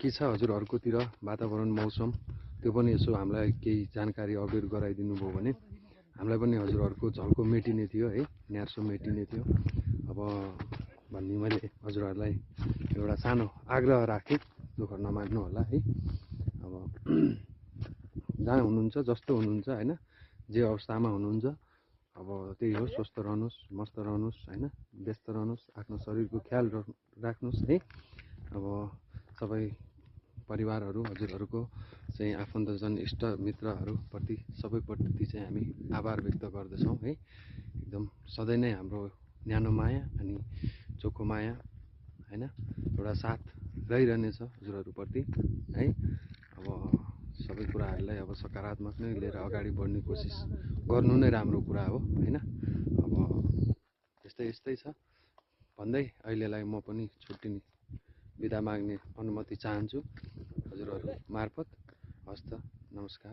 के छ हजुरहरुकोतिर वातावरण मौसम त्यो पनि यसो हामीलाई केही जानकारी अपडेट गराइदिनु भयो भने हामीलाई पनि हजुरहरुको झल्को मेटिने थियो है, न्यार्सो मेटिने थियो। अब भन्ने मैले हजुरहरुलाई एउटा सानो आग्रह राखेँ, दुःख नमान्नु होला है। अब जहाँ हुनुहुन्छ जस्तो हुनुहुन्छ हैन, जे अवस्थामा हुनुहुन्छ अब त्यही हो, स्वस्थ रहनुस्, मस्त रहनुस् हैन, व्यस्त रहनुस्, आफ्नो शरीरको ख्याल राख्नुस् है। अब सबै परिवारहरू हजुरहरूको चाहिँ आफन्तजन इष्ट मित्रहरूप्रति सबैप्रति चाहिँ हामी आभार व्यक्त गर्दछौँ है। एकदम सधैँ नै हाम्रो न्यानो माया अनि चोखो माया हैन एउटा साथ रहिरहनेछ हजुरहरूप्रति है। अब सबै कुराहरूलाई अब सकारात्मक नै लिएर अगाडि बढ्ने कोसिस गर्नु नै राम्रो कुरा हो हैन। अब यस्तै छ भन्दै अहिलेलाई म पनि छुट्टिने बिदा माग्ने अनुमति चाहन्छु हजुरहरू मार्फत। हस्त, नमस्कार।